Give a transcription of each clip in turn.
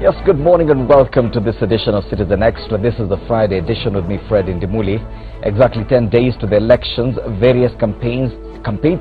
Yes, good morning and welcome to this edition of Citizen Extra. This is the Friday edition with me, Fred Indimuli. Exactly 10 days to the elections, various campaign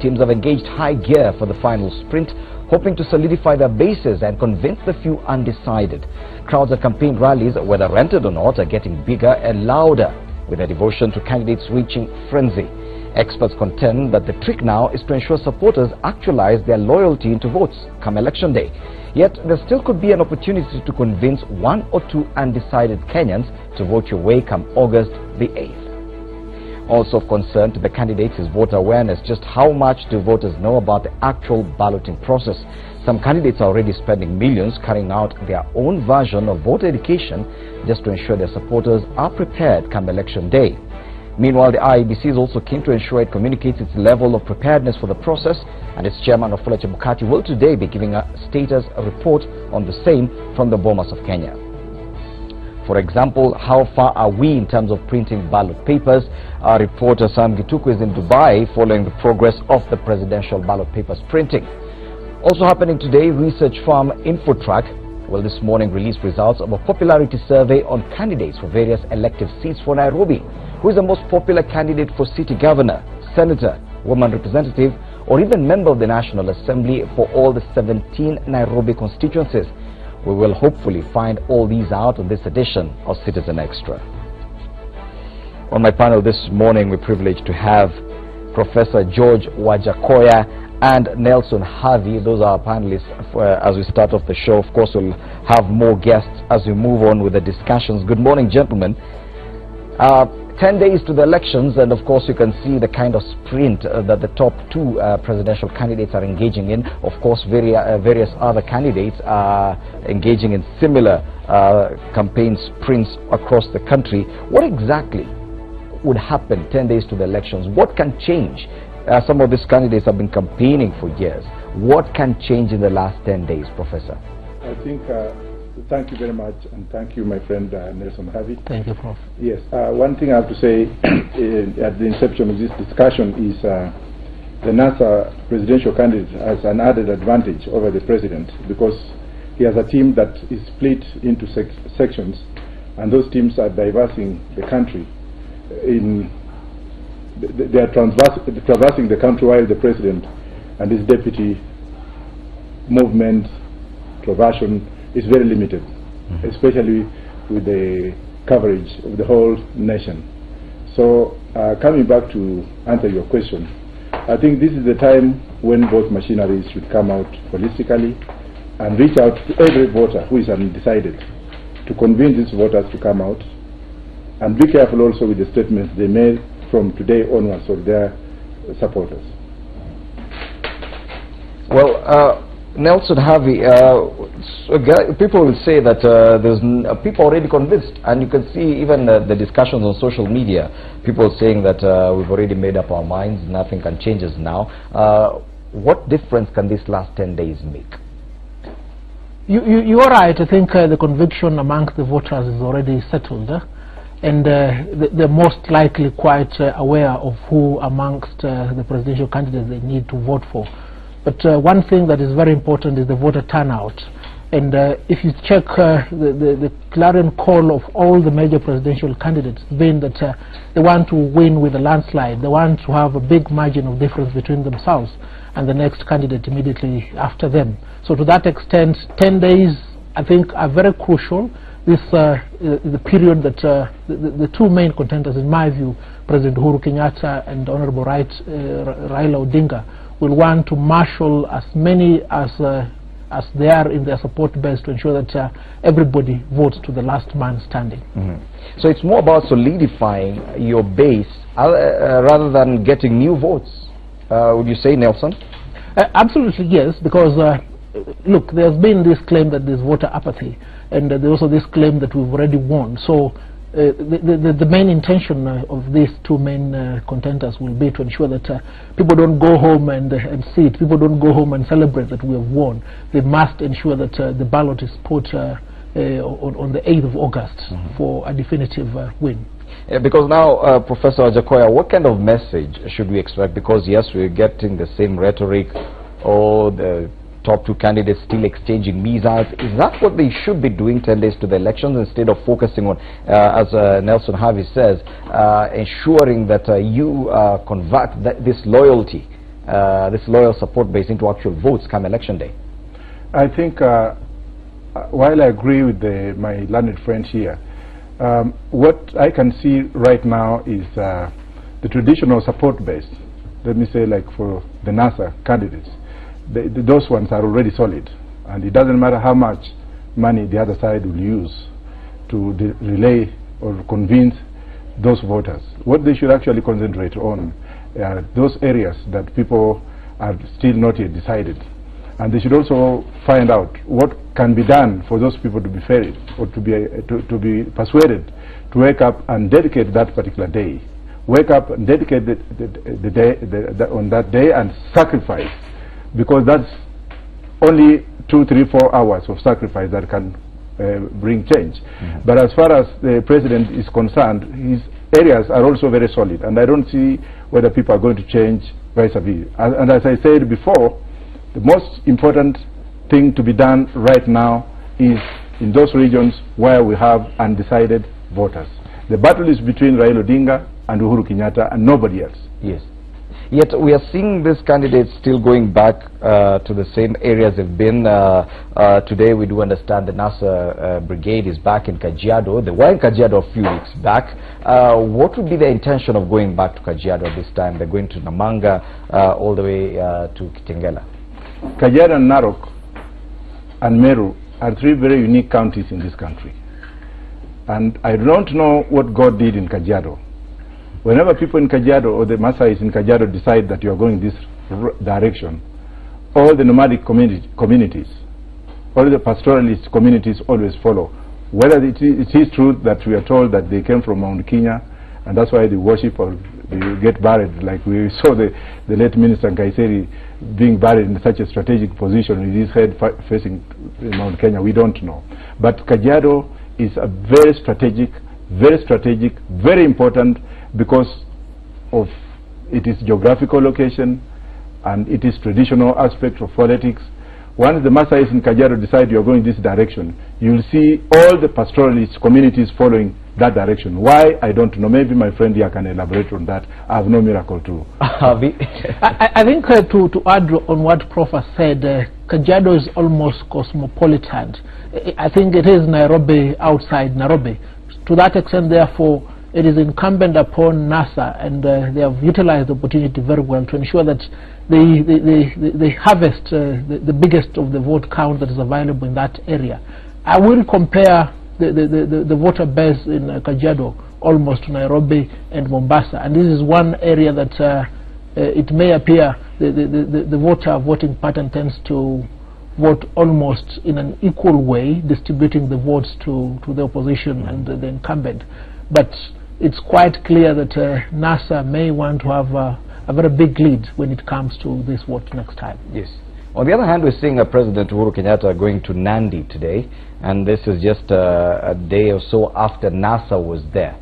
teams have engaged high gear for the final sprint, hoping to solidify their bases and convince the few undecided. Crowds at campaign rallies, whether rented or not, are getting bigger and louder, with their devotion to candidates reaching frenzy. Experts contend that the trick now is to ensure supporters actualize their loyalty into votes come election day. Yet there still could be an opportunity to convince one or two undecided Kenyans to vote your way come August the 8th. Also of concern to the candidates is voter awareness. Just how much do voters know about the actual balloting process? Some candidates are already spending millions carrying out their own version of voter education just to ensure their supporters are prepared come election day. Meanwhile, the IEBC is also keen to ensure it communicates its level of preparedness for the process, and its chairman, Wafula Chebukati, will today be giving a status report on the same from the Bomas of Kenya. For example, how far are we in terms of printing ballot papers? Our reporter Sam Gituku is in Dubai following the progress of the presidential ballot papers printing. Also happening today, research firm Infotrack will this morning release results of a popularity survey on candidates for various elective seats for Nairobi. Who is the most popular candidate for city governor, senator, woman representative, or even member of the National Assembly for all the 17 Nairobi constituencies? We will hopefully find all these out on this edition of Citizen Extra. On my panel this morning, we're privileged to have Professor George Wajakoya and Nelson Harvey. Those are our panelists as we start off the show. Of course, we'll have more guests as we move on with the discussions. Good morning, gentlemen. 10 days to the elections, and of course you can see the kind of sprint that the top two presidential candidates are engaging in. Of course, various other candidates are engaging in similar campaign sprints across the country. What exactly would happen 10 days to the elections? What can change? Some of these candidates have been campaigning for years. What can change in the last 10 days, Professor? I think, thank you very much, and thank you, my friend Nelson Harvey. Thank you, Prof. Yes, one thing I have to say at the inception of this discussion is the NASA presidential candidate has an added advantage over the president because he has a team that is split into sections, and those teams are traversing the country. They are traversing the country while the president and his deputy movement, traversion is very limited, especially with the coverage of the whole nation. So coming back to answer your question, I think this is the time when both machineries should come out holistically and reach out to every voter who is undecided to convince these voters to come out, and be careful also with the statements they made from today onwards of their supporters. Well, Nelson Harvey, people will say that there's people already convinced, and you can see even the discussions on social media, people saying that we've already made up our minds, nothing can change us now. What difference can these last 10 days make? You are right. I think the conviction among the voters is already settled, and they're most likely quite aware of who amongst the presidential candidates they need to vote for. But one thing that is very important is the voter turnout. And if you check the clarion call of all the major presidential candidates, being that they want to win with a landslide, they want to have a big margin of difference between themselves and the next candidate immediately after them. So to that extent, 10 days, I think, are very crucial. This the period that the two main contenders, in my view, President Uhuru Kenyatta and Honorable Raila Odinga, will want to marshal as many as they are in their support base to ensure that everybody votes to the last man standing. So it's more about solidifying your base rather than getting new votes, would you say, Nelson? Absolutely, yes, because look, there's been this claim that there's voter apathy, and there's also this claim that we've already won. So the main intention of these two main contenders will be to ensure that people don't go home and sit, people don't go home and celebrate that we have won. They must ensure that the ballot is put on the 8th of August for a definitive win. Yeah, because now, Professor Wajakoya, what kind of message should we expect? Because yes, we're getting the same rhetoric, the top two candidates still exchanging missiles. Is that what they should be doing 10 days to the elections, instead of focusing on, as Nelson Harvey says, ensuring that you convert this loyalty, this loyal support base into actual votes come election day? I think, while I agree with my learned friend here, what I can see right now is the traditional support base. Let me say, like for the NASA candidates, those ones are already solid, and it doesn't matter how much money the other side will use to relay or convince those voters. What they should actually concentrate on are those areas that people are still not yet decided. And they should also find out what can be done for those people to be ferried or to be persuaded to wake up and dedicate that particular day. Wake up and dedicate the day on that day and sacrifice, because that's only 2, 3, 4 hours of sacrifice that can bring change. But as far as the president is concerned, his areas are also very solid, and I don't see whether people are going to change vis-a-vis. And as I said before, the most important thing to be done right now is in those regions where we have undecided voters. The battle is between Raila Odinga and Uhuru Kenyatta and nobody else. Yes. Yet we are seeing these candidates still going back to the same areas they've been. Today we do understand the NASA brigade is back in Kajiado. They were in Kajiado a few weeks back. What would be the intention of going back to Kajiado this time? They're going to Namanga all the way to Kitengela. Kajiado and Narok and Meru are 3 very unique counties in this country. And I don't know what God did in Kajiado. Whenever people in Kajiado or the Maasais in Kajiado decide that you are going this direction, all the nomadic communities, all the pastoralist communities always follow. Whether it is true that we are told that they came from Mount Kenya, and that's why they worship or they get buried, like we saw the late Minister Nkaiseri being buried in such a strategic position with his head facing Mount Kenya, we don't know. But Kajiado is a very strategic, very important, because of its geographical location and it is traditional aspect of politics. Once the Maasais in Kajiado decide you are going this direction, you will see all the pastoralist communities following that direction. Why? I don't know. Maybe my friend here can elaborate on that. I have no miracle too. I think to add on what Prof has said, Kajiado is almost cosmopolitan. I think it is Nairobi outside Nairobi. To that extent, therefore, it is incumbent upon NASA, and they have utilized the opportunity very well to ensure that they harvest the biggest of the vote count that is available in that area. I will compare the voter base in Kajiado almost to Nairobi and Mombasa, and this is one area that it may appear the voting pattern tends to vote almost in an equal way, distributing the votes to the opposition and the incumbent. But it's quite clear that NASA may want to have a very big lead when it comes to this vote next time. Yes. On the other hand, we're seeing President Uhuru Kenyatta going to Nandi today, and this is just a day or so after NASA was there.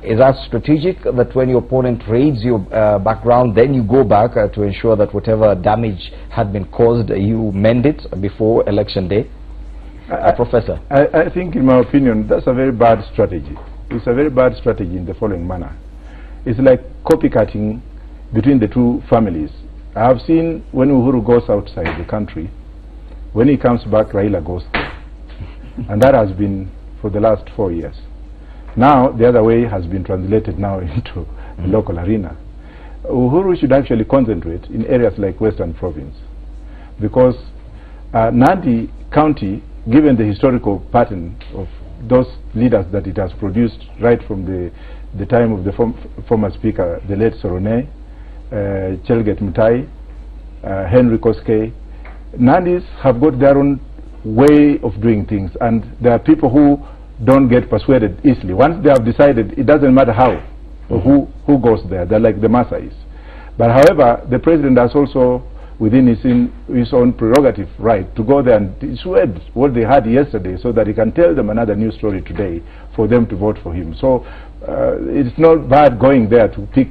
Is that strategic, that when your opponent raids your background, then you go back to ensure that whatever damage had been caused, you mend it before election day? Professor? I think, in my opinion, that's a very bad strategy. It's a very bad strategy in the following manner. It's like copycatting between the two families. I have seen when Uhuru goes outside the country, when he comes back, Raila goes there. And that has been for the last 4 years. Now, the other way has been translated now into the local arena. Uhuru should actually concentrate in areas like Western Province, because Nandi County, given the historical pattern of those leaders that it has produced right from the time of the former speaker, the late Sorone, Chelget Mutai, Henry Koskei, Nandis have got their own way of doing things, and there are people who don't get persuaded easily. Once they have decided, it doesn't matter how or who goes there. They're like the Maasais. But however, the president has also within his own prerogative right to go there and dissuade what they had yesterday, so that he can tell them another new story today for them to vote for him. So it's not bad going there to pick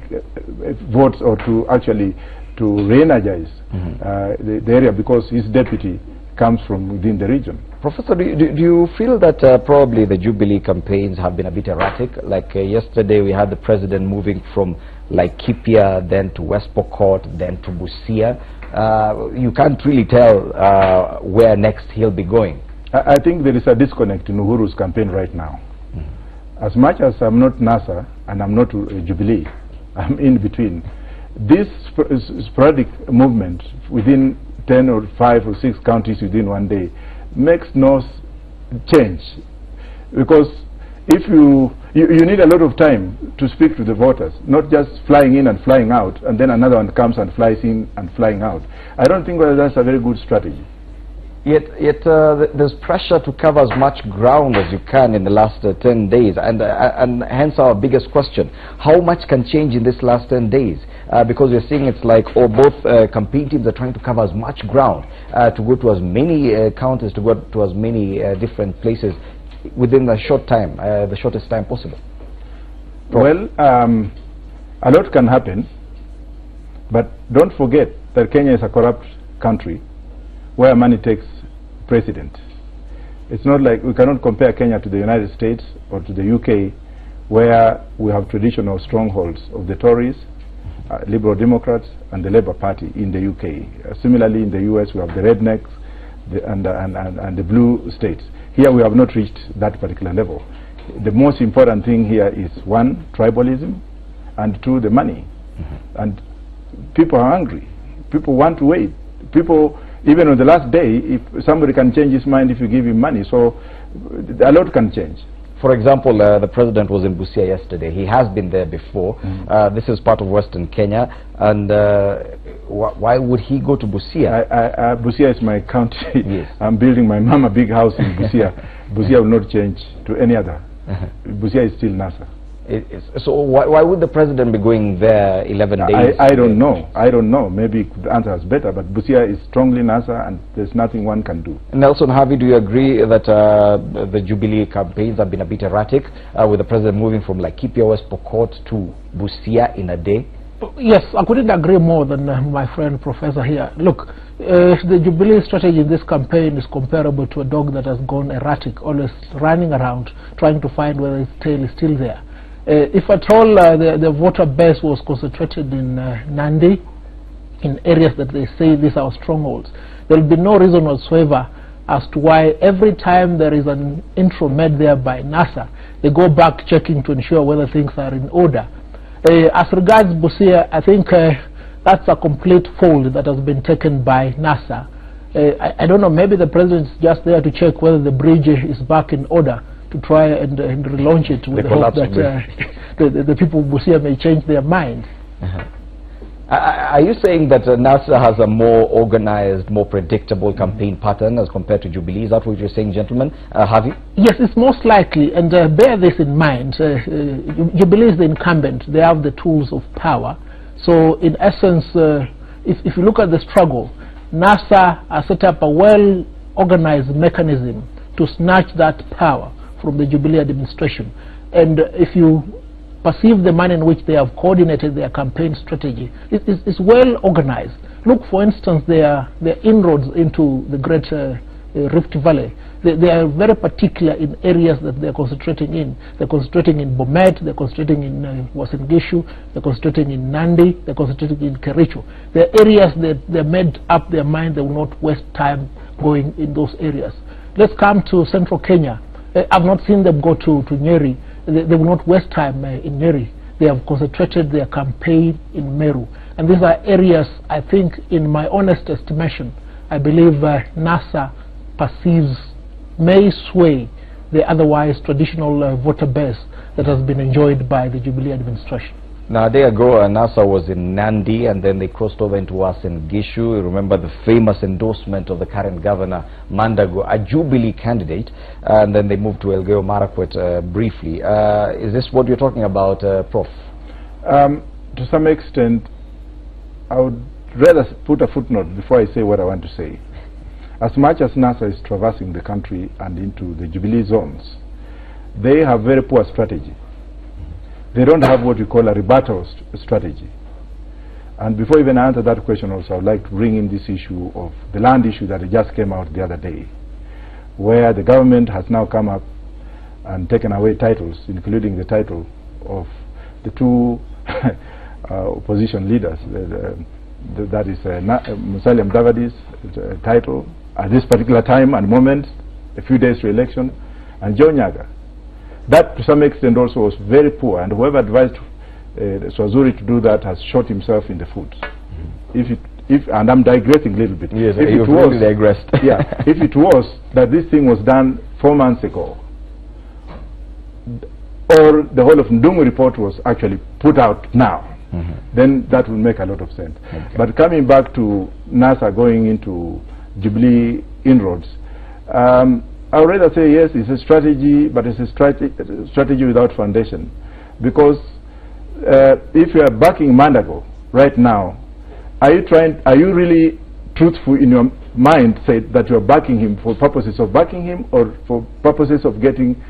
votes or to actually to re-energize the area, because his deputy comes from within the region. Professor, do you feel that probably the Jubilee campaigns have been a bit erratic? Like yesterday we had the president moving from Laikipia, then to West Pokot, then to Busia. You can't really tell where next he'll be going. I think there is a disconnect in Uhuru's campaign right now. As much as I'm not NASA and I'm not Jubilee, I'm in between. This sporadic movement within 10 or 5 or 6 counties within one day makes no change, because if you need a lot of time to speak to the voters, not just flying in and flying out, and then another one comes and flies in and flying out. I don't think whether that's a very good strategy. Yet there's pressure to cover as much ground as you can in the last 10 days, and hence our biggest question: how much can change in this last 10 days? Because we're seeing it's like both campaign teams are trying to cover as much ground, to go to as many counties, to go to as many different places within a short time, the shortest time possible. Well, a lot can happen, but don't forget that Kenya is a corrupt country where money takes precedent. It's not like we cannot compare Kenya to the United States or to the UK, where we have traditional strongholds of the Tories, Liberal Democrats, and the Labour Party in the UK. Similarly, in the US, we have the rednecks and the blue states. Here, we have not reached that particular level. The most important thing here is, 1, tribalism, and 2, the money. And people are hungry. People want to wait. People, even on the last day, if somebody can change his mind if you give him money, so a lot can change. For example, the president was in Busia yesterday. He has been there before. This is part of Western Kenya, and why would he go to Busia? Busia is my country. Yes. I'm building my mama big house in Busia. Busia will not change to any other. Busia is still NASA. So why would the president be going there 11 days? I don't know. I don't know. Maybe the answer is better, but Busia is strongly NASA, and there's nothing one can do. Nelson Harvey, do you agree that the Jubilee campaigns have been a bit erratic, with the president moving from Laikipia, West Pokot to Busia in a day? Yes, I couldn't agree more than my friend Professor here. Look, the Jubilee strategy in this campaign is comparable to a dog that has gone erratic, always running around, trying to find whether its tail is still there. If at all the voter base was concentrated in Nandi, in areas that they say these are strongholds, there will be no reason whatsoever as to why every time there is an intro made there by NASA, they go back checking to ensure whether things are in order. As regards Busia, I think that's a complete fold that has been taken by NASA. I don't know, maybe the president is just there to check whether the bridge is back in order, to try and relaunch it with the hope that the people of Busia may change their minds. Are you saying that NASA has a more organized, more predictable campaign pattern as compared to Jubilee? Is that what you're saying, gentlemen? Have you? Yes, it's most likely, and bear this in mind. Jubilee is the incumbent. They have the tools of power. So in essence, if you look at the struggle, NASA has set up a well-organized mechanism to snatch that power from the Jubilee administration. And if you perceive the manner in which they have coordinated their campaign strategy, it's well organized. Look, for instance, their inroads into the Great Rift Valley. They are very particular in areas that they're concentrating in. They're concentrating in Bomet, they're concentrating in Uasin Gishu, they're concentrating in Nandi, they're concentrating in Kericho. They're areas that they've made up their mind they will not waste time going in those areas. Let's come to central Kenya. I've not seen them go to Nyeri. They will not waste time in Nyeri. They have concentrated their campaign in Meru. And these are areas, I think, in my honest estimation, I believe NASA perceives may sway the otherwise traditional voter base that has been enjoyed by the Jubilee administration. Now, a day ago, NASA was in Nandi, and then they crossed over into Uasin Gishu. You remember the famous endorsement of the current governor, Mandago, a Jubilee candidate, and then they moved to Elgeyo Marakwet briefly. Is this what you're talking about, Prof? To some extent, I would rather put a footnote before I say what I want to say. As much as NASA is traversing the country and into the Jubilee zones, they have very poor strategy. They don't have what we call a rebuttal strategy. And before even I answer that question also, I would like to bring in this issue of the land issue that just came out the other day, where the government has now come up and taken away titles, including the title of the two opposition leaders. That is Musalia Mudavadi's title at this particular time and moment, a few days to election, and Joe Nyaga. That to some extent also was very poor, and whoever advised Swazuri to do that has shot himself in the foot. And I'm digressing a little bit. Yes, you've really digressed. Yeah, if it was that this thing was done 4 months ago, or the whole of Ndungu report was actually put out now, then that will make a lot of sense. Okay. But coming back to NASA going into Jubilee inroads, I would rather say yes, it's a strategy, but it's a strategy without foundation. Because if you are backing Mandago right now, are you really truthful in your mind, say that you are backing him for purposes of backing him, or for purposes of getting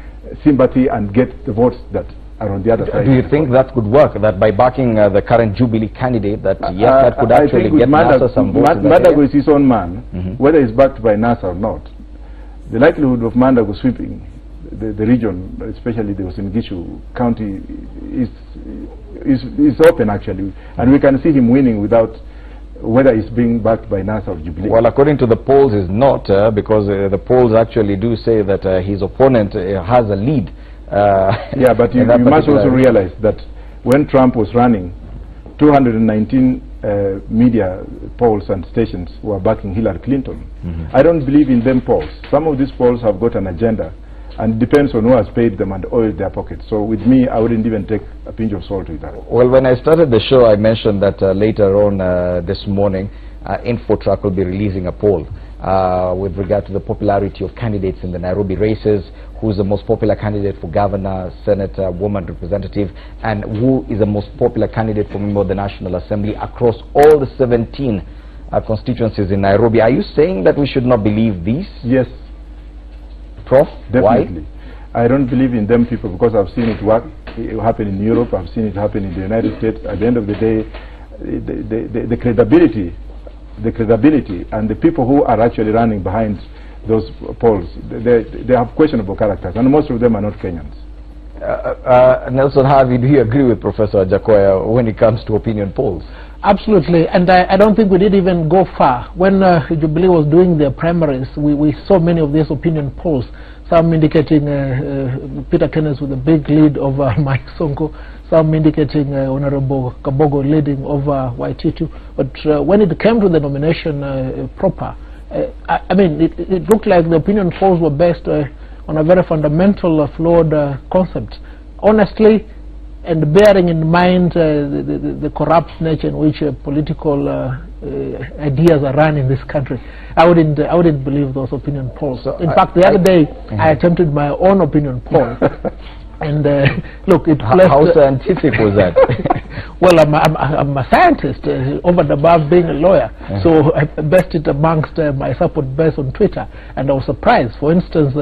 sympathy and get the votes that are on the other side? Do you think that could work, that by backing the current Jubilee candidate, that yes, that could actually get NASA some votes? Mandago is his own man, whether he's backed by NASA or not. The likelihood of Mandago sweeping the region, especially the Uasin-Gishu County, is open actually, and we can see him winning without whether he's being backed by NASA or Jubilee. Well, according to the polls, is not, because the polls actually do say that his opponent has a lead. Yeah, but you must also realize that when Trump was running, 219 media polls and stations were backing Hillary Clinton. I don't believe in them polls. Some of these polls have got an agenda, and it depends on who has paid them and oiled their pockets. So with me, I wouldn't even take a pinch of salt with that. Well, when I started the show, I mentioned that later on this morning, InfoTrack will be releasing a poll with regard to the popularity of candidates in the Nairobi races, who's the most popular candidate for governor, senator, woman representative, and who is the most popular candidate for member of the National Assembly across all the 17 constituencies in Nairobi. Are you saying that we should not believe these? Yes. Prof, definitely. Why? I don't believe in them people because I've seen it work. It happen in Europe, I've seen it happen in the United States. At the end of the day, the credibility and the people who are actually running behind those polls, they have questionable characters, and most of them are not Kenyans. Nelson Harvey, do you agree with Professor Jakoya when it comes to opinion polls? Absolutely, and I don't think we did even go far. When Jubilee was doing their primaries, we saw many of these opinion polls, some indicating Peter Kenneth with a big lead over Mike Sonko, some indicating Honorable Kabogo leading over Waititu. But when it came to the nomination proper, I mean, it looked like the opinion polls were based on a very fundamental, flawed concept. Honestly, and bearing in mind the corrupt nature in which political ideas are run in this country, I wouldn't believe those opinion polls. So in fact, the other day I attempted my own opinion poll, and look, it how scientific was that? Well, I'm a scientist, over and above being a lawyer, so I based it amongst my support base on Twitter, and I was surprised. For instance,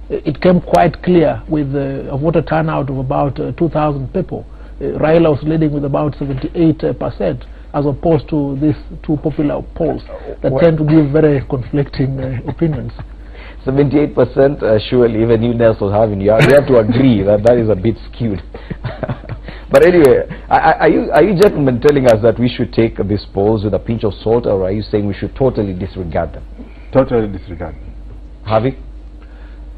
it came quite clear with a voter turnout of about 2,000 people. Raila was leading with about 78%, as opposed to these two popular polls that tend to give very conflicting opinions. 78%, surely even you, Nelson, you have to agree that that is a bit skewed. But anyway, are you gentlemen telling us that we should take these polls with a pinch of salt, or are you saying we should totally disregard them? Totally disregard them. Harvey?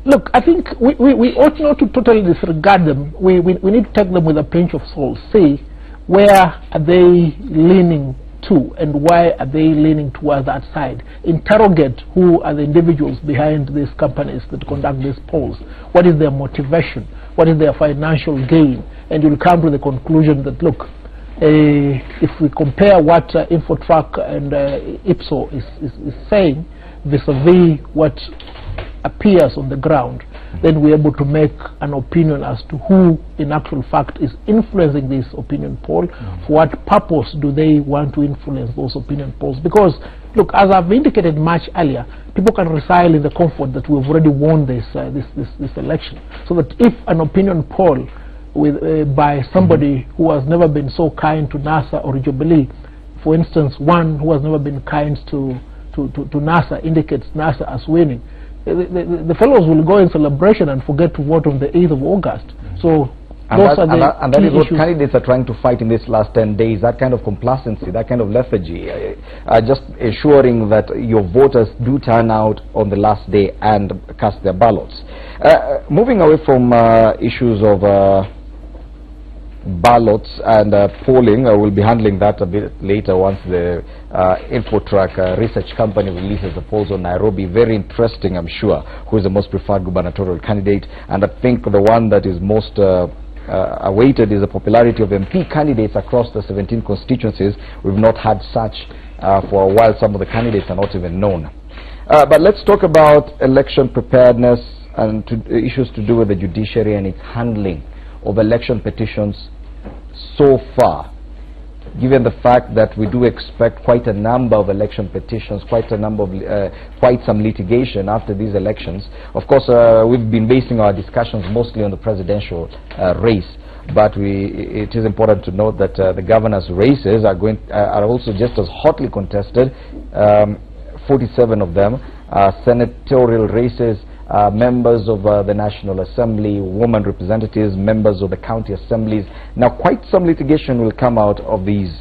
Look, I think we ought not to totally disregard them. We need to take them with a pinch of salt. See, where are they leaning to, and why are they leaning towards that side? Interrogate who are the individuals behind these companies that conduct these polls. What is their motivation? What is their financial gain? And you'll come to the conclusion that, look, if we compare what InfoTrack and Ipso is saying vis-a-vis what appears on the ground, then we're able to make an opinion as to who in actual fact is influencing this opinion poll. For what purpose do they want to influence those opinion polls? Because look, as I've indicated much earlier, people can resile in the comfort that we've already won this election, so that if an opinion poll by somebody who has never been so kind to NASA or Jubilee for instance, one who has never been kind to NASA indicates NASA as winning, the fellows will go in celebration and forget to vote on the 8th of August. So and that is what candidates are trying to fight in these last 10 days, that kind of complacency, that kind of lethargy, just ensuring that your voters do turn out on the last day and cast their ballots. Moving away from issues of ballots and polling, we'll be handling that a bit later once the InfoTrack research company releases the polls on Nairobi. Very interesting, I'm sure, who is the most preferred gubernatorial candidate. And I think the one that is most awaited is the popularity of MP candidates across the 17 constituencies. We've not had such for a while. Some of the candidates are not even known. But let's talk about election preparedness and issues to do with the judiciary and its handling of election petitions so far, given the fact that we do expect quite a number of election petitions, quite some litigation after these elections. Of course, we've been basing our discussions mostly on the presidential race, but it is important to note that the governor's races are also just as hotly contested. 47 of them are senatorial races, members of the National Assembly, women representatives, members of the county assemblies. Now, quite some litigation will come out of these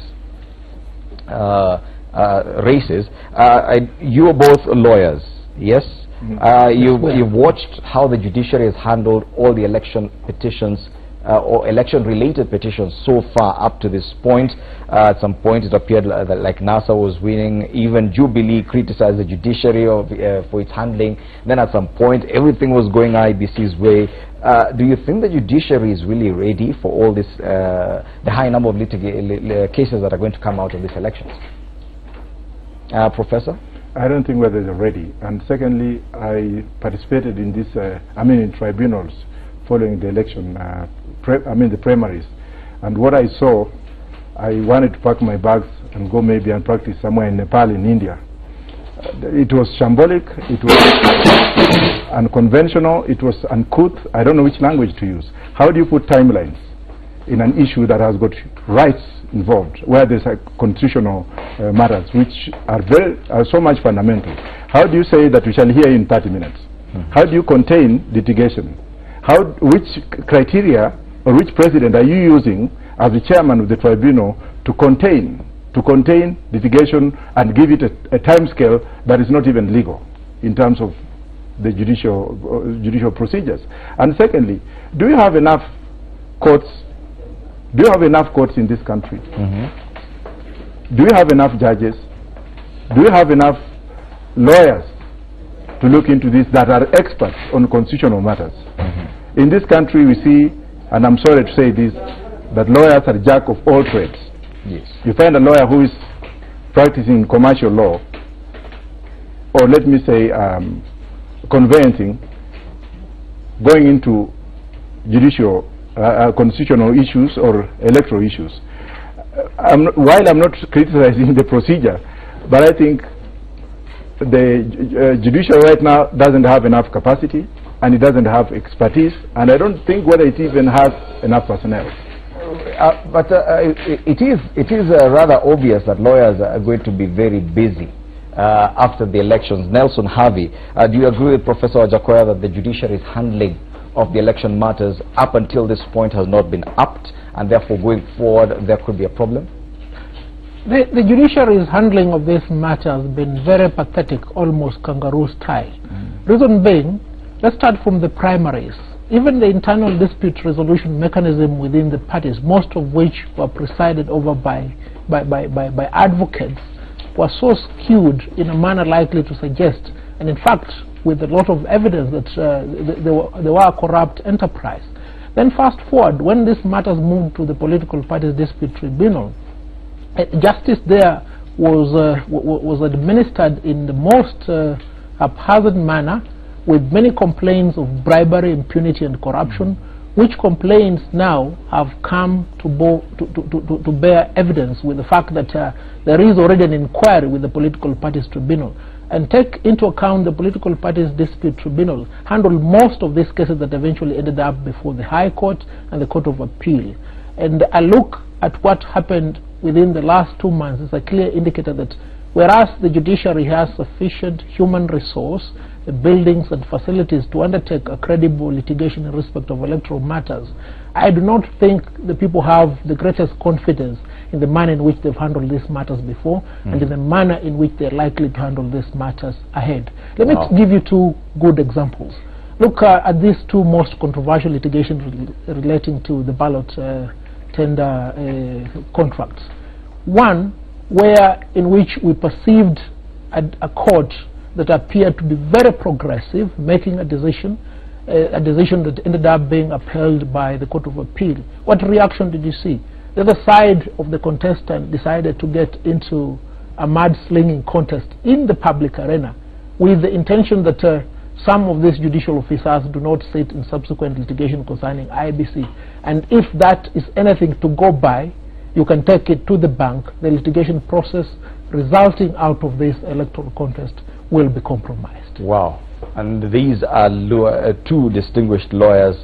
races. You are both lawyers, yes? You've watched how the judiciary has handled all the election petitions or election-related petitions so far up to this point. At some point, it appeared like NASA was winning. Even Jubilee criticized the judiciary for its handling. Then at some point, everything was going IBC's way. Do you think the judiciary is really ready for all this, the high number of cases that are going to come out of these elections? Professor? I don't think whether they're ready. And secondly, I participated in this, in tribunals following the election, the primaries. And what I saw, I wanted to pack my bags and go maybe and practice somewhere in Nepal, in India. It was shambolic, it was unconventional, it was uncouth. I don't know which language to use. How do you put timelines in an issue that has got rights involved, where there's constitutional matters which are so much fundamental? How do you say that we shall hear in 30 minutes? How do you contain litigation? Which criteria or which precedent are you using as the chairman of the tribunal to contain litigation and give it a time scale that is not even legal in terms of the judicial procedures? And secondly, do you have enough courts? Do you have enough courts in this country? Do you have enough judges? Do you have enough lawyers to look into this that are experts on constitutional matters? In this country, we see, and I'm sorry to say this, that lawyers are jack of all trades. Yes. You find a lawyer who is practicing commercial law, or let me say conveyancing, going into judicial, constitutional issues or electoral issues. While I'm not criticizing the procedure, but I think the judiciary right now doesn't have enough capacity, and it doesn't have expertise, and I don't think whether it even has enough personnel. But it is rather obvious that lawyers are going to be very busy after the elections. Nelson Harvey, do you agree with Professor Wajakoya that the judiciary's handling of the election matters up until this point has not been upped, and therefore going forward there could be a problem? The judiciary's handling of this matter has been very pathetic, almost kangaroo style. Reason being, let's start from the primaries. Even the internal dispute resolution mechanism within the parties, most of which were presided over by advocates, were so skewed in a manner likely to suggest, and in fact with a lot of evidence, that they were a corrupt enterprise. Then fast forward, when these matters moved to the political parties dispute tribunal, justice there was administered in the most haphazard manner, with many complaints of bribery, impunity, and corruption, which complaints now have come to bear evidence with the fact that there is already an inquiry with the political parties tribunal. And take into account the political parties dispute tribunal handled most of these cases that eventually ended up before the High Court and the Court of Appeal. And I look at what happened within the last 2 months is a clear indicator that whereas the judiciary has sufficient human resource, buildings and facilities to undertake a credible litigation in respect of electoral matters, I do not think the people have the greatest confidence in the manner in which they've handled these matters before and in the manner in which they're likely to handle these matters ahead. Let me give you 2 good examples. Look at these 2 most controversial litigations relating to the ballot tender contracts. One, in which we perceived a court that appeared to be very progressive, making a decision that ended up being upheld by the Court of Appeal. What reaction did you see? The other side of the contestant decided to get into a mudslinging contest in the public arena with the intention that some of these judicial officers do not sit in subsequent litigation concerning IBC. And if that is anything to go by, you can take it to the bank. The litigation process resulting out of this electoral contest will be compromised. Wow. And these are 2 distinguished lawyers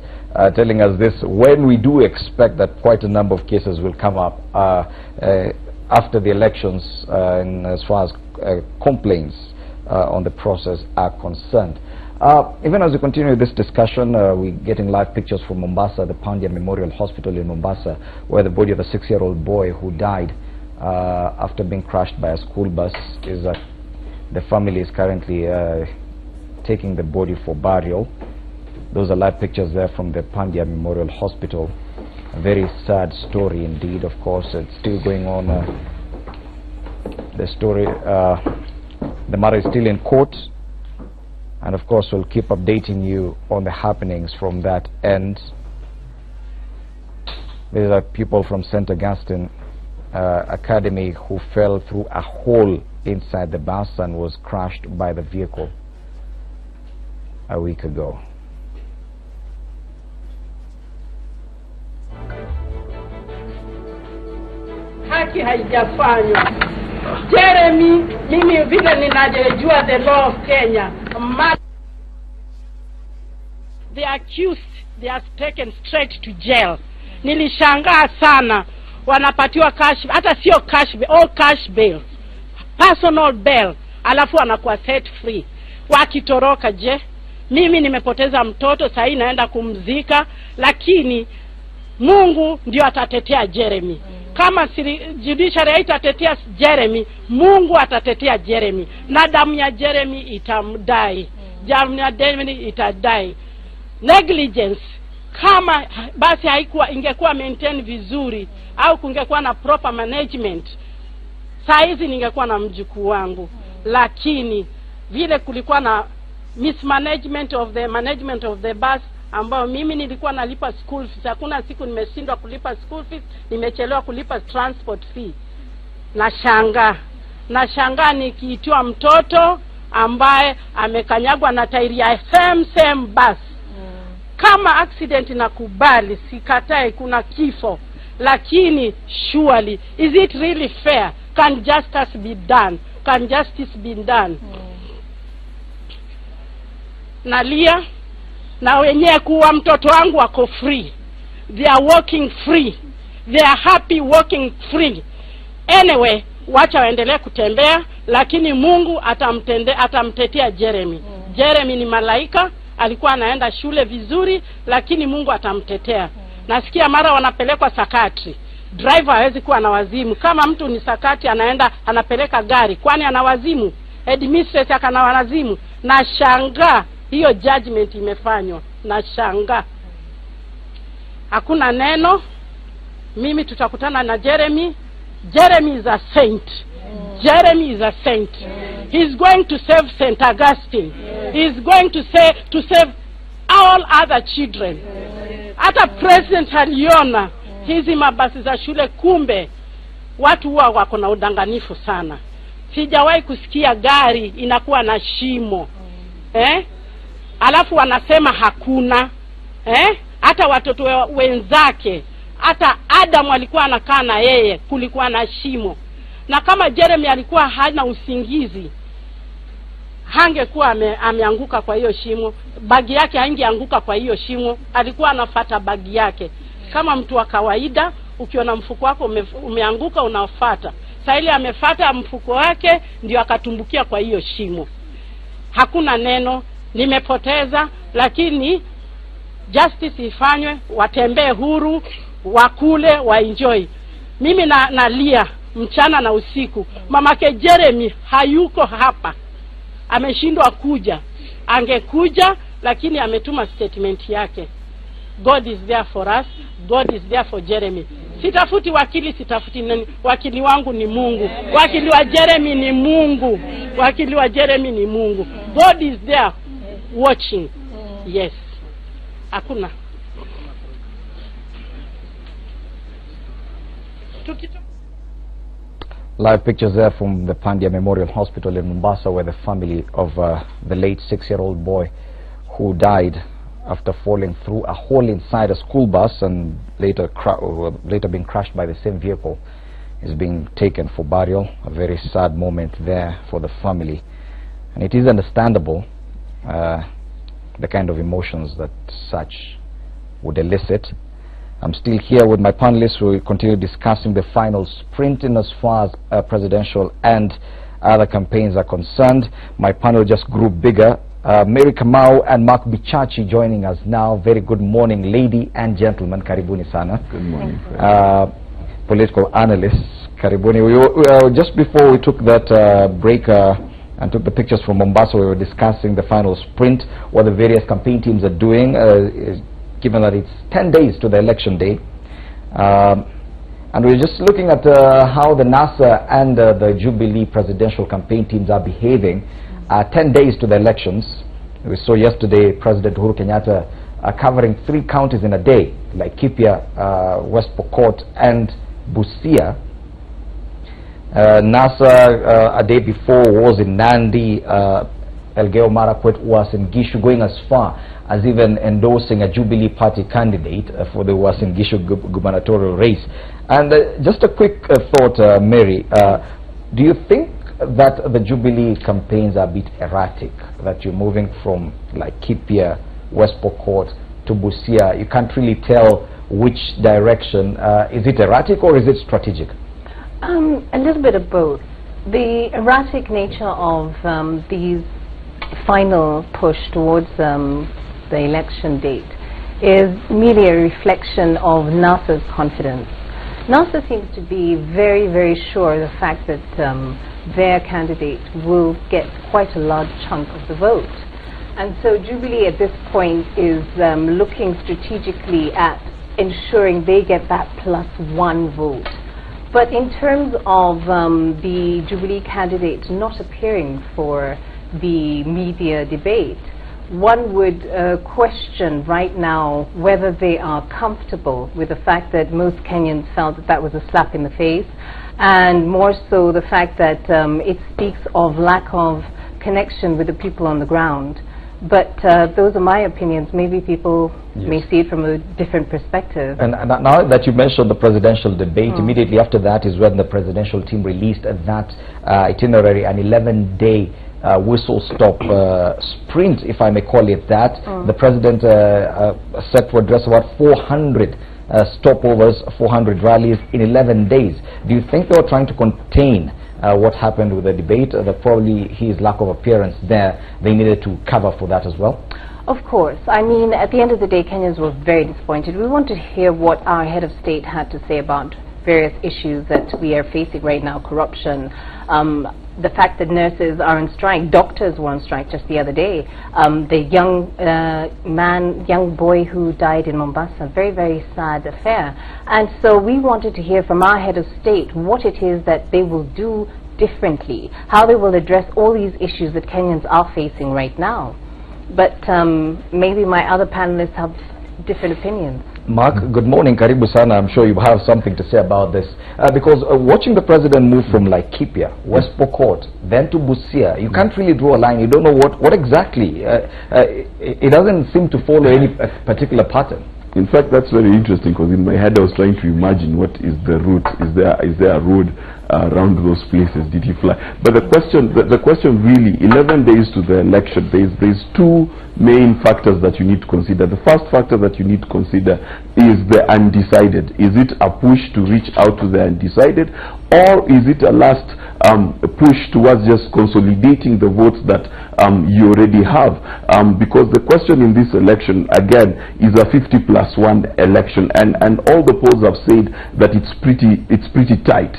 telling us this when we do expect that quite a number of cases will come up after the elections and as far as complaints on the process are concerned. Even as we continue this discussion, we're getting live pictures from Mombasa, the Pandya Memorial Hospital in Mombasa, where the body of a 6-year-old boy who died after being crushed by a school bus is the family is currently taking the body for burial. Those are live pictures there from the Pandya Memorial Hospital. A very sad story indeed. Of course, it's still going on. The story, the matter is still in court. And of course, we'll keep updating you on the happenings from that end. These are people from St. Augustine Academy who fell through a hole inside the bus and was crushed by the vehicle a week ago. Haki haijafanywa. Jeremy, mimi vile ninajua the law of Kenya. The accused, they are taken straight to jail. Nilishangaa sana wanapatiwa cash, hata sio cash bail, all cash bail, personal bail, alafu wanakuwa set free. Wakitoroka je? Mimi nimepoteza mtoto, sasa naenda kumzika, lakini Mungu ndio atatetea Jeremy. Kama judiciary haitatetea Jeremy, Mungu atatetea Jeremy. Na damu ya Jeremy itamdai. Damu ya Jeremy itadai. Negligence, kama basi ingekuwa maintain vizuri au kungekuwa na proper management, saa hizi ningekuwa na mjukuu wangu. Lakini vile kulikuwa na mismanagement of the management of the bus, ambao mimi nilikuwa nalipa school fees. Hakuna siku nimeshindwa kulipa school fees, nimechelewa kulipa transport fee. Nashangaa nikiitiwa mtoto ambaye amekanyagwa na tairi ya same bus. Kama accident nakubali, sikatai kuna kifo, lakini surely is it really fair? Can justice be done? Can justice be done? Nalia na wenyewe kuwa mtoto wangu wako free. They are walking free. They are happy walking free. Anyway, wacha waendelee kutembea, lakini Mungu atamtetea Jeremy. Jeremy ni malaika, alikuwa anaenda shule vizuri, lakini Mungu atamtetea. Nasikia mara wanapelekwa sakatri. Driver hawezi kuwa na wazimu. Kama mtu ni sakati anaenda anapeleka gari, kwani ana wazimu? Administrator akana wazimu. Nashangaa hiyo judgment imefanywa. Nashangaa. Hakuna neno. Mimi tutakutana na Jeremy. Jeremy is a saint. Jeremy is a saint. He's going to save St. Augustine. He's going to save all other children. Hata president aliona hizi mabasi za shule, kumbe watu huwa wako na udanganifu sana. Sijawahi kusikia gari inakuwa na shimo. Alafu wanasema hakuna. Hata watoto wenzake, hata Adam alikuwa anakaa na yeye, kulikuwa na shimo. Na kama Jeremy alikuwa hana usingizi, hangekuwa ameanguka kwa hiyo shimo. Bagi yake haingeanguka kwa hiyo shimo. Alikuwa anafuata bagi yake. Kama mtu wa kawaida, ukiona mfuko wako umeanguka unafuata. Sasa ile amefuata mfuko wake ndio akatumbukia kwa hiyo shimo. Hakuna neno, nimepoteza, lakini justice ifanywe, watembee huru, wakule, waenjoy. Mimi nalia mchana na usiku. Mamake Jeremy hayuko hapa. Ameshindwa kuja. Angekuja, lakini ametuma statement yake. God is there for us. God is there for Jeremy. Sitafuti wakili, sitafuti nani. Wakili wangu ni Mungu. Wakili wa Jeremy ni Mungu. Wakili wa Jeremy ni Mungu. God is there watching. Yes. Hakuna. Live pictures there from the Pandya Memorial Hospital in Mombasa, where the family of the late 6-year-old boy who died after falling through a hole inside a school bus and later being crushed by the same vehicle is being taken for burial. A very sad moment there for the family, and it is understandable the kind of emotions that such would elicit. I'm still here with my panelists. We will continue discussing the final sprint in as far as presidential and other campaigns are concerned. My panel just grew bigger. Mary Kamau and Mark Bichachi joining us now. Very good morning, lady and gentlemen. Karibuni sana. Good morning. Political analysts. Karibuni. Just before we took that break and took the pictures from Mombasa, we were discussing the final sprint, what the various campaign teams are doing, given that it's 10 days to the election day. And we're just looking at how the NASA and the Jubilee presidential campaign teams are behaving 10 days to the elections. We saw yesterday President Uhuru Kenyatta covering 3 counties in a day, like Laikipia, West Pokot and Busia. NASA a day before was in Nandi, Elgeyo Marakwet was in Gishu, going as far as even endorsing a Jubilee party candidate for the Uasin Gishu gubernatorial race. And just a quick thought, Mary, do you think that the Jubilee campaigns are a bit erratic, that you're moving from like Laikipia, West Pokot to Busia? You can't really tell which direction. Is it erratic or is it strategic? A little bit of both. The erratic nature of these final push towards the election date is merely a reflection of NASA's confidence. NASA seems to be very, very sure of the fact that their candidate will get quite a large chunk of the vote. And so Jubilee at this point is looking strategically at ensuring they get that +1 vote. But in terms of the Jubilee candidate not appearing for the media debate, one would question right now whether they are comfortable with the fact that most Kenyans felt that that was a slap in the face, and more so the fact that it speaks of lack of connection with the people on the ground. But those are my opinions. Maybe people may see it from a different perspective. And now that you mentioned the presidential debate, immediately after that is when the presidential team released that itinerary, an 11-day whistle-stop sprint, if I may call it that. The president set to address about 400 stopovers, 400 rallies in 11 days. Do you think they were trying to contain what happened with the debate? That probably his lack of appearance there, they needed to cover for that as well? Of course. I mean, at the end of the day, Kenyans were very disappointed. We want to hear what our head of state had to say about various issues that we are facing right now: corruption, the fact that nurses are on strike, doctors were on strike just the other day, the young boy who died in Mombasa, very, very sad affair. And so we wanted to hear from our head of state what it is that they will do differently, how they will address all these issues that Kenyans are facing right now. But maybe my other panelists have different opinions. Mark, good morning. Karibu sana. I'm sure you have something to say about this. Because watching the president move from Laikipia, West Pokot, then to Busia, you can't really draw a line. You don't know what exactly. It doesn't seem to follow any particular pattern. In fact, that's very interesting, because in my head I was trying to imagine what is the route. Is there a road around those places did he fly? But the question really, 11 days to the election, there's two main factors that you need to consider. The first factor that you need to consider is the undecided. Is it a push to reach out to the undecided, or is it a last push towards just consolidating the votes that you already have? Because the question in this election, again, is a 50+1 election, and all the polls have said that it's pretty tight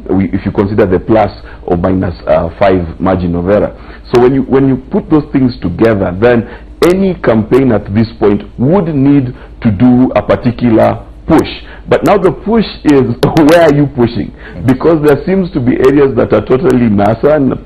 if you consider the plus or minus 5 margin of error. So when you put those things together, then any campaign at this point would need to do a particular push. But now the push is, where are you pushing? Because there seems to be areas that are totally NASA and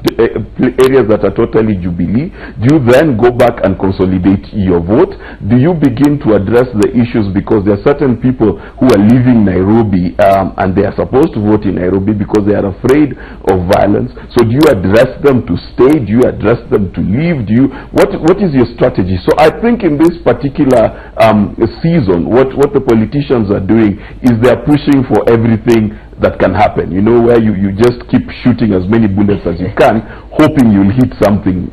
areas that are totally Jubilee. Do you then go back and consolidate your vote? Do you begin to address the issues because there are certain people who are leaving Nairobi and they are supposed to vote in Nairobi because they are afraid of violence? So do you address them to stay? Do you address them to leave? What is your strategy? So I think in this particular season, what the politicians are doing is they are pushing for everything that can happen, you know, where you just keep shooting as many bullets as you can, hoping you'll hit something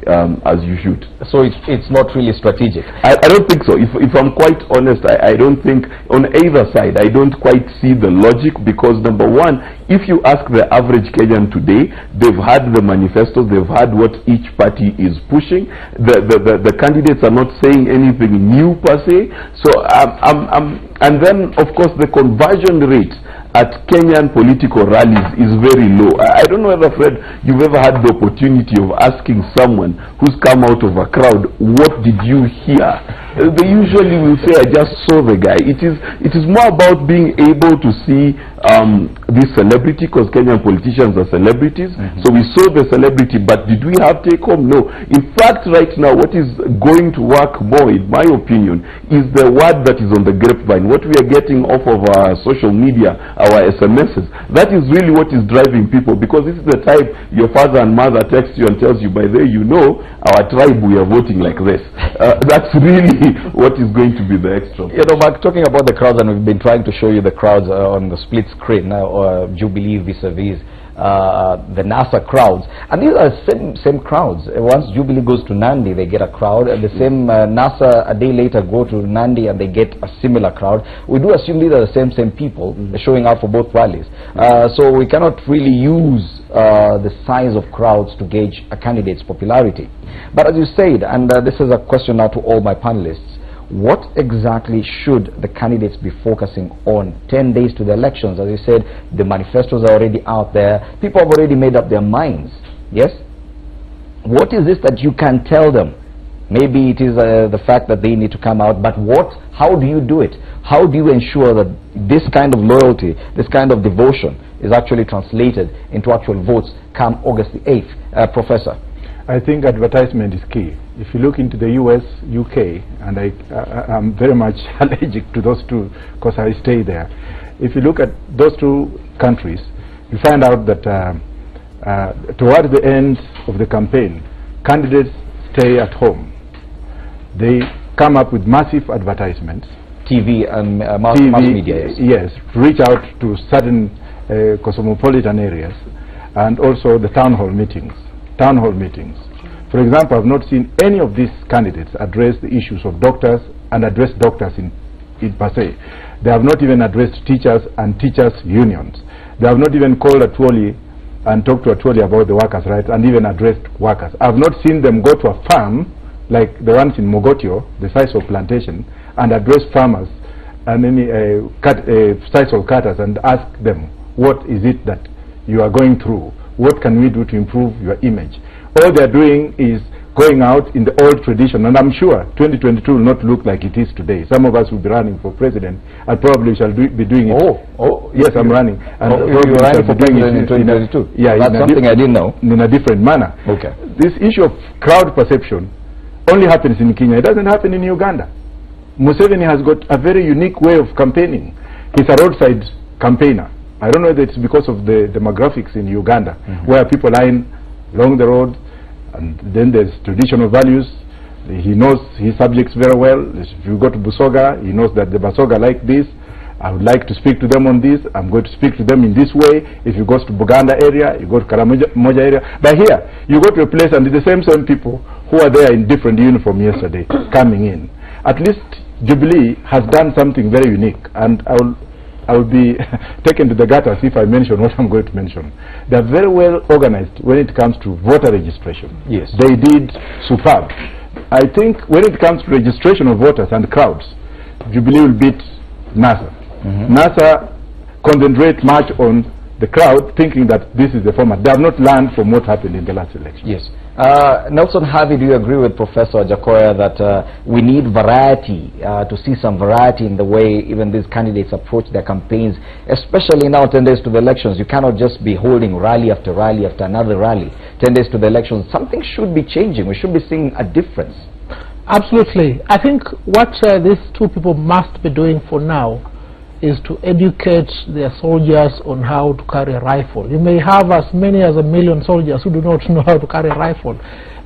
as you shoot. So it's not really strategic? I don't think so. If I'm quite honest, I don't think on either side, I don't quite see the logic, because number one, if you ask the average Kenyan today, they've had the manifestos, they've had what each party is pushing. The candidates are not saying anything new per se. So and then of course the conversion rate at Kenyan political rallies is very low. I don't know whether, Fred, you've ever had the opportunity of asking someone who's come out of a crowd, what did you hear? They usually will say, I just saw the guy. It is more about being able to see this celebrity, because Kenyan politicians are celebrities. So we saw the celebrity, but did we have take home? No. In fact, right now, what is going to work more, in my opinion, is the word that is on the grapevine. What we are getting off of our social media, our SMSs, that is really what is driving people, because this is the type your father and mother text you and tells you, by the way, you know, our tribe, we are voting like this. That's really what is going to be the extra. You know, Mark, talking about the crowds, and we've been trying to show you the crowds on the split screen now, Jubilee vis-a-vis the NASA crowds, and these are same crowds. Once Jubilee goes to Nandi, they get a crowd, and the same NASA a day later go to Nandi and they get a similar crowd. We do assume these are the same people showing up for both rallies, so we cannot really use the size of crowds to gauge a candidate's popularity. But as you said, and this is a question now to all my panelists, what exactly should the candidates be focusing on 10 days to the elections? As you said, the manifestos are already out there. People have already made up their minds. Yes? What is this that you can tell them? Maybe it is the fact that they need to come out, but how do you do it? How do you ensure that this kind of loyalty, this kind of devotion is actually translated into actual votes come August the 8th? Professor? I think advertisement is key. If you look into the US, UK, and I'm very much allergic to those two because I stay there. If you look at those two countries, you find out that toward the end of the campaign, candidates stay at home. They come up with massive advertisements. TV and mass media. Yes, reach out to certain cosmopolitan areas, and also the town hall meetings. For example, I've not seen any of these candidates address the issues of doctors and address doctors in per se. They have not even addressed teachers and teachers' unions. They have not even called Atwoli and talked to Atwoli about the workers' rights and even addressed workers. I've not seen them go to a farm like the ones in Mogotio, the sisal plantation, and address farmers and any sisal cutters and ask them, what is it that you are going through? What can we do to improve your image? All they're doing is going out in the old tradition, and I'm sure 2022 will not look like it is today. Some of us will be running for president, and probably shall be doing it. Yes, I'm running. And you're running for president in 2022? Yeah, that's something I didn't know. In a different manner. Okay. This issue of crowd perception only happens in Kenya. It doesn't happen in Uganda. Museveni has got a very unique way of campaigning. He's a roadside campaigner. I don't know whether it's because of the demographics in Uganda, where people line along the road, and then there's traditional values. He knows his subjects very well. If you go to Busoga, he knows that the Basoga like this. I would like to speak to them on this. I'm going to speak to them in this way. If you go to Buganda area, you go to Karamoja area. But here, you go to a place and it's the same people who are there in different uniform yesterday coming in. At least Jubilee has done something very unique, and I will be taken to the gutters if I mention what I'm going to mention. They're very well organized when it comes to voter registration. Yes. They did superb. I think when it comes to registration of voters and crowds, Jubilee will beat NASA. NASA concentrate much on the crowd, thinking that this is the format. They have not learned from what happened in the last election. Yes. Nelson Harvey, do you agree with Professor Jakoya that we need variety, to see some variety in the way even these candidates approach their campaigns, especially now 10 days to the elections? You cannot just be holding rally after rally after another rally. 10 days to the elections, something should be changing. We should be seeing a difference. Absolutely. I think what these two people must be doing for now is to educate their soldiers on how to carry a rifle. You may have as many as 1 million soldiers who do not know how to carry a rifle.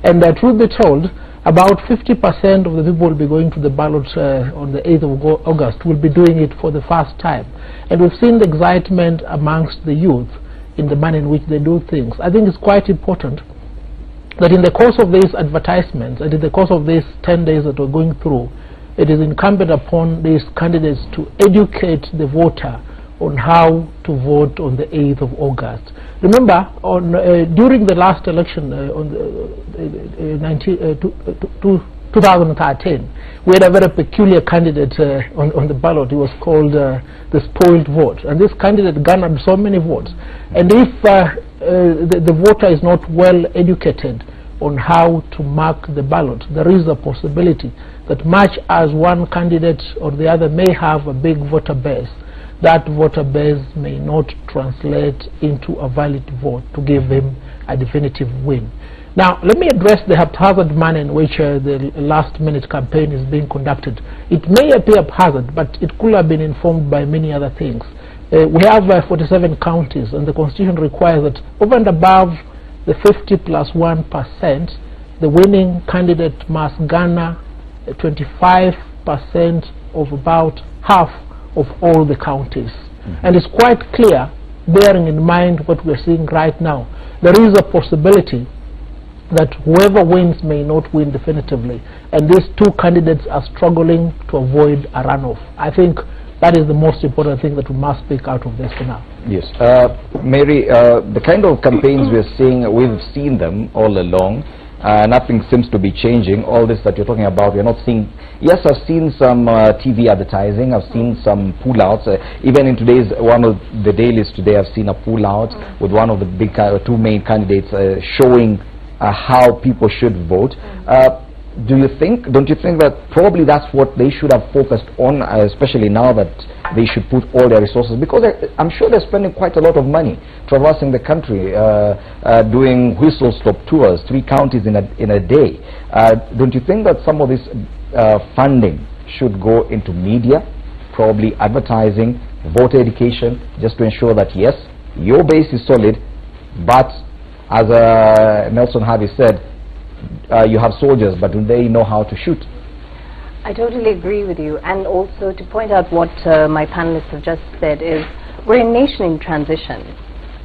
And truth be told, about 50% of the people will be going to the ballot on the 8th of August will be doing it for the first time. And we've seen the excitement amongst the youth in the manner in which they do things. I think it's quite important that in the course of these advertisements and in the course of these 10 days that we're going through, it is incumbent upon these candidates to educate the voter on how to vote on the 8th of August. Remember, on, during the last election on 2013, we had a very peculiar candidate on the ballot. He was called the spoiled vote. And this candidate garnered so many votes. And if the voter is not well educated on how to mark the ballot, there is a possibility that much as one candidate or the other may have a big voter base, that voter base may not translate into a valid vote to give him a definitive win. Now, let me address the haphazard manner in which the last-minute campaign is being conducted. It may appear haphazard, but it could have been informed by many other things. We have 47 counties, and the Constitution requires that over and above the 50+1%, the winning candidate must garner 25% of about half of all the counties. And it's quite clear, bearing in mind what we're seeing right now, there is a possibility that whoever wins may not win definitively, and these two candidates are struggling to avoid a runoff. I think that is the most important thing that we must pick out of this for now. Yes. Mary, the kind of campaigns we're seeing, we've seen them all along. Nothing seems to be changing. All this that you're talking about, we're not seeing. Yes, I've seen some TV advertising. I've seen some pullouts. Even in today's one of the dailies today, I've seen a pullout with one of the big two main candidates showing how people should vote. Don't you think that probably that's what they should have focused on, especially now that they should put all their resources, because I'm sure they're spending quite a lot of money traversing the country, doing whistle-stop tours, 3 counties in a day. Don't you think that some of this funding should go into media, probably advertising, voter education, just to ensure that yes, your base is solid, but as Nelson Harvey said, you have soldiers, but do they know how to shoot? I totally agree with you, and also to point out what my panelists have just said is we're a nation in transition,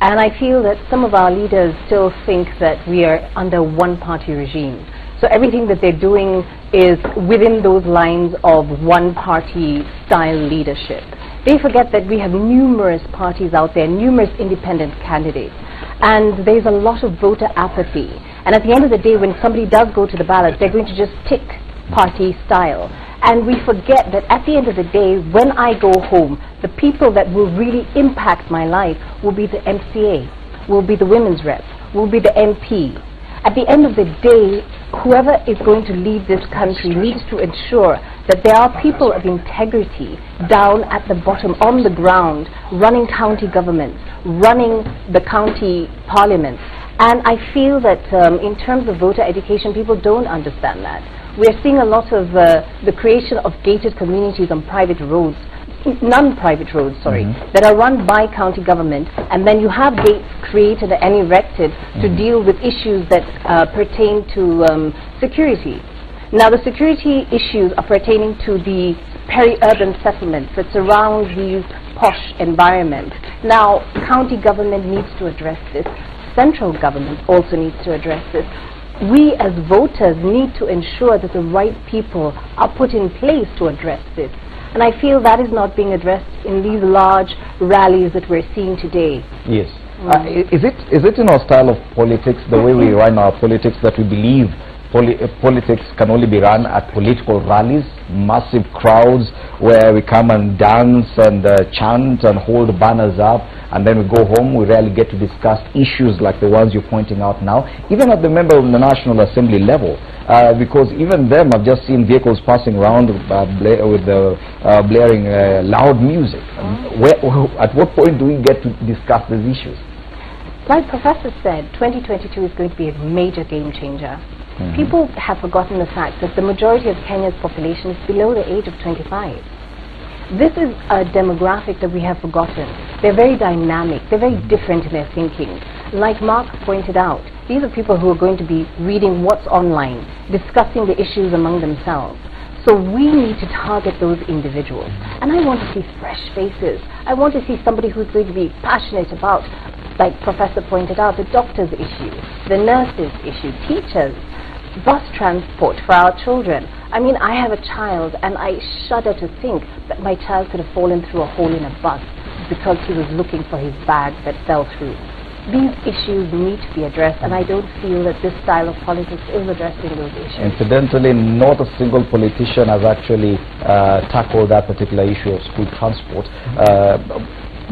and I feel that some of our leaders still think that we are under one-party regime. So everything that they're doing is within those lines of one-party style leadership. They forget that we have numerous parties out there, numerous independent candidates, and there's a lot of voter apathy. And at the end of the day, when somebody does go to the ballot, they're going to just tick party style. And we forget that at the end of the day, when I go home, the people that will really impact my life will be the MCA, will be the women's rep, will be the MP. At the end of the day, whoever is going to lead this country needs to ensure that there are people of integrity down at the bottom, on the ground, running county governments, running the county parliaments. And I feel that in terms of voter education, people don't understand that. We're seeing a lot of the creation of gated communities on private roads, non-private roads, sorry, that are run by county government, and then you have gates created and erected to deal with issues that pertain to security. Now, the security issues are pertaining to the peri-urban settlements that surround these posh environments. Now, county government needs to address this. Central government also needs to address this. We as voters need to ensure that the right people are put in place to address this. And I feel that is not being addressed in these large rallies that we're seeing today. Yes. Is it in our style of politics, the way we run our politics, that we believe politics can only be run at political rallies, massive crowds where we come and dance and chant and hold banners up, and then we go home? We rarely get to discuss issues like the ones you're pointing out now, even at the member of the National Assembly level, because even them, I've just seen vehicles passing around with blaring loud music. At what point do we get to discuss these issues? Like Professor said, 2022 is going to be a major game changer. People have forgotten the fact that the majority of Kenya's population is below the age of 25. This is a demographic that we have forgotten. They're very dynamic. They're very different in their thinking. Like Mark pointed out, these are people who are going to be reading what's online, discussing the issues among themselves. So we need to target those individuals. And I want to see fresh faces. I want to see somebody who's going to be passionate about, like Professor pointed out, the doctor's issue, the nurse's issue, teachers, bus transport for our children. I mean, I have a child and I shudder to think that my child could have fallen through a hole in a bus because he was looking for his bag that fell through. These issues need to be addressed, and I don't feel that this style of politics is addressing those issues. Incidentally, not a single politician has actually tackled that particular issue of school transport.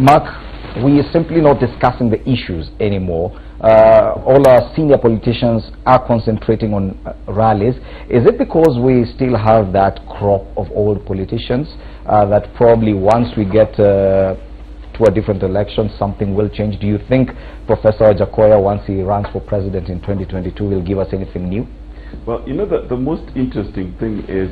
Mark, we are simply not discussing the issues anymore. All our senior politicians are concentrating on rallies. Is it because we still have that crop of old politicians that probably once we get to a different election, something will change? Do you think Professor Jakoya, once he runs for president in 2022, will give us anything new? Well, you know, the most interesting thing is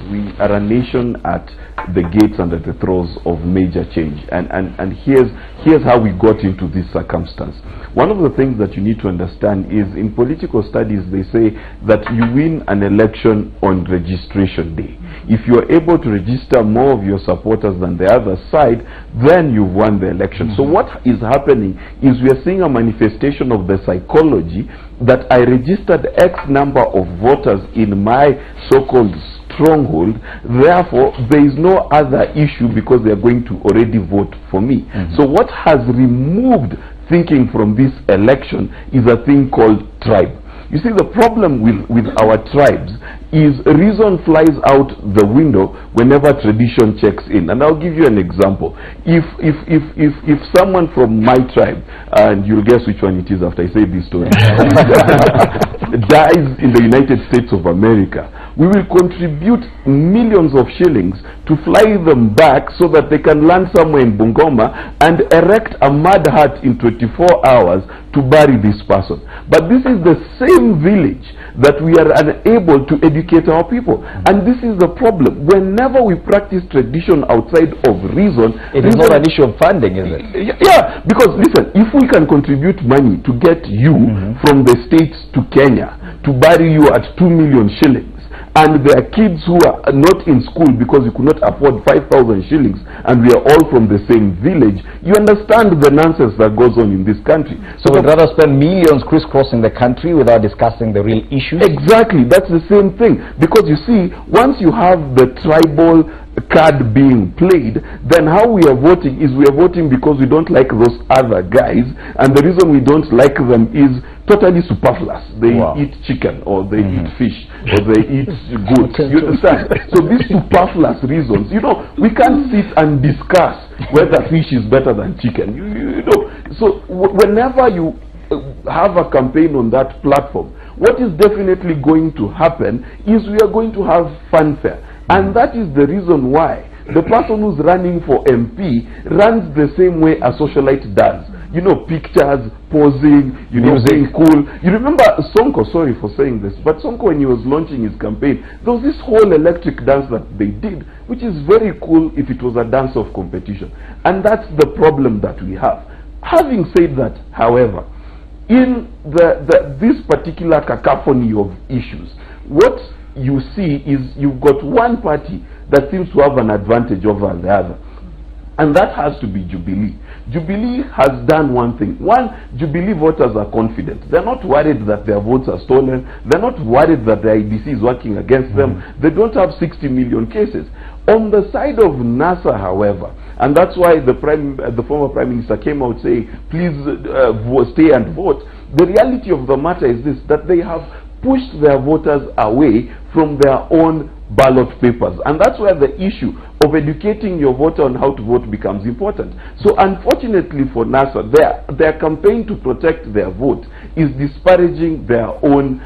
we are a nation at the gates and at the throes of major change, and here's how we got into this circumstance. One of the things that you need to understand is, in political studies, they say that you win an election on registration day. If you are able to register more of your supporters than the other side, then you've won the election. So what is happening is we are seeing a manifestation of the psychology that I registered X number of voters in my so-called stronghold, therefore there is no other issue because they are going to already vote for me. So what has removed thinking from this election is a thing called tribe. You see, the problem with our tribes is reason flies out the window whenever tradition checks in. And I'll give you an example. If someone from my tribe, and you'll guess which one it is after I say this story, dies in the United States of America, we will contribute millions of shillings to fly them back so that they can land somewhere in Bungoma and erect a mud hut in 24 hours to bury this person. But this is the same village that we are unable to educate our people. And this is the problem. Whenever we practice tradition outside of reason, it is not an issue of funding, is it? Yeah, because listen, if we can contribute money to get you from the States to Kenya to bury you at 2 million shillings, and there are kids who are not in school because you could not afford 5,000 shillings, and we are all from the same village, you understand the nonsense that goes on in this country. So we'd rather spend millions crisscrossing the country without discussing the real issues? Exactly, that's the same thing. Because you see, once you have the tribal card being played, then how we are voting is we are voting because we don't like those other guys, and the reason we don't like them is totally superfluous. They eat chicken, or they eat fish, or they eat goat. You understand? So these superfluous reasons, you know, we can't sit and discuss whether fish is better than chicken. You know, so whenever you have a campaign on that platform, what is definitely going to happen is we are going to have fanfare. And that is the reason why the person who's running for MP runs the same way a socialite does. You know, pictures, posing, you know, being cool. You remember Sonko, sorry for saying this, but Sonko, when he was launching his campaign, there was this whole electric dance that they did, which is very cool if it was a dance of competition. And that's the problem that we have. Having said that, however, in this particular cacophony of issues, what you see is you've got one party that seems to have an advantage over the other. And that has to be Jubilee. Jubilee has done one thing. One, Jubilee voters are confident. They're not worried that their votes are stolen. They're not worried that the IDC is working against them. They don't have 60 million cases. On the side of NASA, however, and that's why the former Prime Minister came out saying, please stay and vote. The reality of the matter is this, that they have pushed their voters away from their own ballot papers. And that's where the issue of educating your voter on how to vote becomes important. So unfortunately for NASA, their campaign to protect their vote is disparaging their own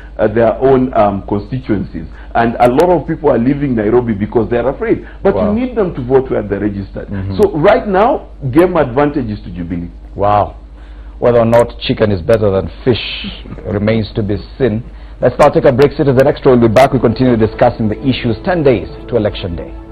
constituencies. And a lot of people are leaving Nairobi because they're afraid. But you need them to vote where they're registered. So right now, game advantage is to Jubilee. Wow. Whether or not chicken is better than fish remains to be seen. Let's now take a break. Citizens Extra will be back. We continue discussing the issues 10 days to Election Day.